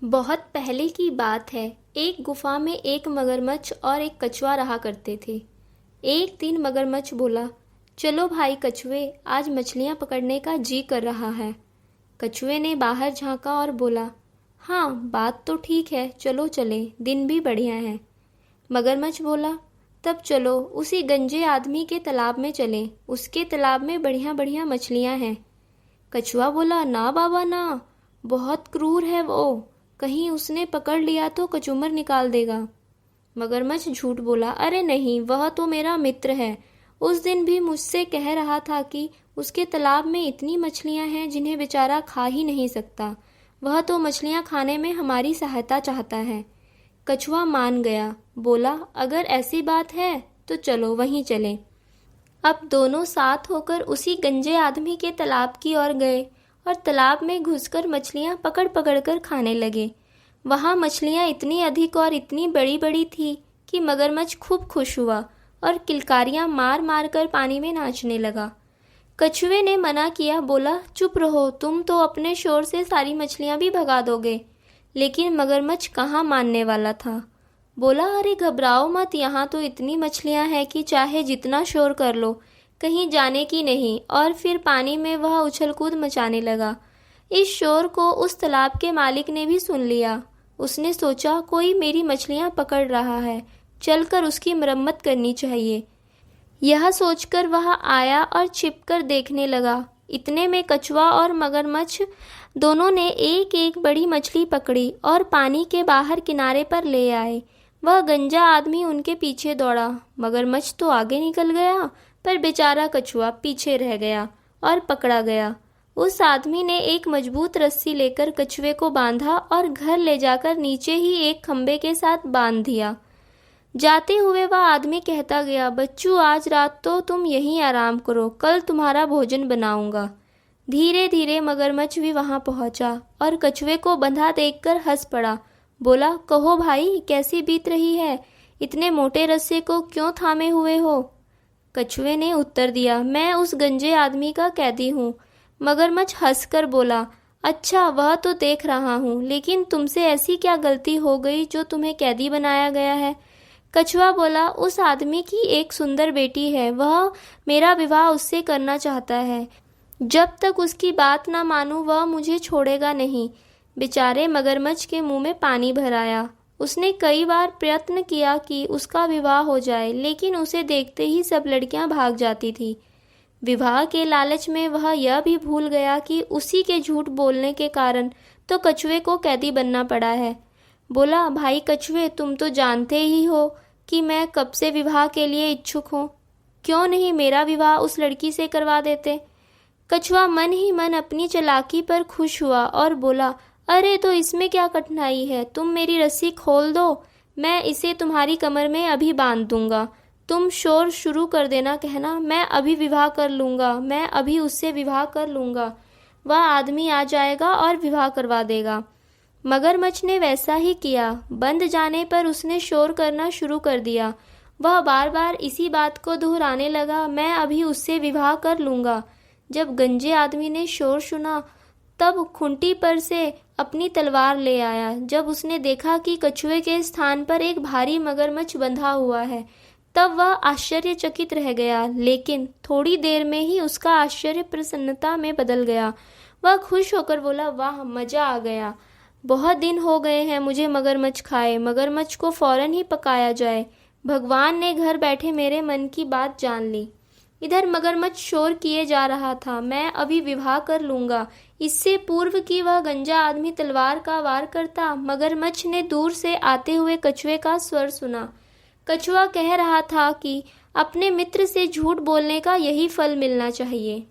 बहुत पहले की बात है। एक गुफा में एक मगरमच्छ और एक कछुआ रहा करते थे। एक दिन मगरमच्छ बोला, चलो भाई कछुए, आज मछलियाँ पकड़ने का जी कर रहा है। कछुए ने बाहर झांका और बोला, हाँ बात तो ठीक है, चलो चले, दिन भी बढ़िया है। मगरमच्छ बोला, तब चलो उसी गंजे आदमी के तालाब में चलें, उसके तालाब में बढ़िया बढ़िया मछलियाँ हैं। कछुआ बोला, ना बाबा ना, बहुत क्रूर है वो, कहीं उसने पकड़ लिया तो कचूमर निकाल देगा। मगरमच्छ झूठ बोला, अरे नहीं, वह तो मेरा मित्र है। उस दिन भी मुझसे कह रहा था कि उसके तालाब में इतनी मछलियां हैं जिन्हें बेचारा खा ही नहीं सकता। वह तो मछलियां खाने में हमारी सहायता चाहता है। कछुआ मान गया, बोला, अगर ऐसी बात है तो चलो वहीं चलें। अब दोनों साथ होकर उसी गंजे आदमी के तालाब की ओर गए और तालाब में घुसकर मछलियां पकड़ पकड़ कर खाने लगे। वहां मछलियां इतनी अधिक और इतनी बड़ी बड़ी थी कि मगरमच्छ खूब खुश हुआ और किलकारियां मार मार कर पानी में नाचने लगा। कछुए ने मना किया, बोला, चुप रहो, तुम तो अपने शोर से सारी मछलियां भी भगा दोगे। लेकिन मगरमच्छ कहाँ मानने वाला था। बोला, अरे घबराओ मत, यहाँ तो इतनी मछलियां हैं कि चाहे जितना शोर कर लो, कहीं जाने की नहीं। और फिर पानी में वह उछल कूद मचाने लगा। इस शोर को उस तालाब के मालिक ने भी सुन लिया। उसने सोचा, कोई मेरी मछलियां पकड़ रहा है, चलकर उसकी मरम्मत करनी चाहिए। यह सोचकर वह आया और छिपकर देखने लगा। इतने में कछुआ और मगरमच्छ दोनों ने एक एक बड़ी मछली पकड़ी और पानी के बाहर किनारे पर ले आए। वह गंजा आदमी उनके पीछे दौड़ा। मगरमच्छ तो आगे निकल गया, पर बेचारा कछुआ पीछे रह गया और पकड़ा गया। उस आदमी ने एक मजबूत रस्सी लेकर कछुए को बांधा और घर ले जाकर नीचे ही एक खंबे के साथ बांध दिया। जाते हुए वह आदमी कहता गया, बच्चू आज रात तो तुम यहीं आराम करो, कल तुम्हारा भोजन बनाऊंगा। धीरे धीरे मगरमच्छ भी वहां पहुंचा और कछुए को बंधा देखकर हंस पड़ा। बोला, कहो भाई, कैसी बीत रही है, इतने मोटे रस्से को क्यों थामे हुए हो। कछुए ने उत्तर दिया, मैं उस गंजे आदमी का कैदी हूँ। मगरमच्छ हंसकर बोला, अच्छा वह तो देख रहा हूँ, लेकिन तुमसे ऐसी क्या गलती हो गई जो तुम्हें कैदी बनाया गया है। कछुआ बोला, उस आदमी की एक सुंदर बेटी है, वह मेरा विवाह उससे करना चाहता है। जब तक उसकी बात ना मानूं वह मुझे छोड़ेगा नहीं। बेचारे मगरमच्छ के मुंह में पानी भर आया। उसने कई बार प्रयत्न किया कि उसका विवाह हो जाए, लेकिन उसे देखते ही सब लड़कियां भाग जाती थी। विवाह के लालच में वह यह भी भूल गया कि उसी के झूठ बोलने के कारण तो कछुए को कैदी बनना पड़ा है। बोला, भाई कछुए, तुम तो जानते ही हो कि मैं कब से विवाह के लिए इच्छुक हूँ, क्यों नहीं मेरा विवाह उस लड़की से करवा देते। कछुआ मन ही मन अपनी चालाकी पर खुश हुआ और बोला, अरे तो इसमें क्या कठिनाई है, तुम मेरी रस्सी खोल दो, मैं इसे तुम्हारी कमर में अभी बांध दूंगा। तुम शोर शुरू कर देना, कहना मैं अभी विवाह कर लूंगा, मैं अभी उससे विवाह कर लूंगा। वह आदमी आ जाएगा और विवाह करवा देगा। मगरमच्छ ने वैसा ही किया। बंद जाने पर उसने शोर करना शुरू कर दिया। वह बार बार इसी बात को दोहराने लगा, मैं अभी उससे विवाह कर लूंगा। जब गंजे आदमी ने शोर सुना तब खूंटी पर से अपनी तलवार ले आया। जब उसने देखा कि कछुए के स्थान पर एक भारी मगरमच्छ बंधा हुआ है, तब वह आश्चर्यचकित रह गया, लेकिन थोड़ी देर में ही उसका आश्चर्य प्रसन्नता में बदल गया। वह खुश होकर बोला, वाह, मजा आ गया, बहुत दिन हो गए हैं मुझे मगरमच्छ खाए, मगरमच्छ को फौरन ही पकाया जाए। भगवान ने घर बैठे मेरे मन की बात जान ली। इधर मगरमच्छ शोर किए जा रहा था, मैं अभी विवाह कर लूंगा। इससे पूर्व कि वह गंजा आदमी तलवार का वार करता, मगरमच्छ ने दूर से आते हुए कछुए का स्वर सुना। कछुआ कह रहा था कि अपने मित्र से झूठ बोलने का यही फल मिलना चाहिए।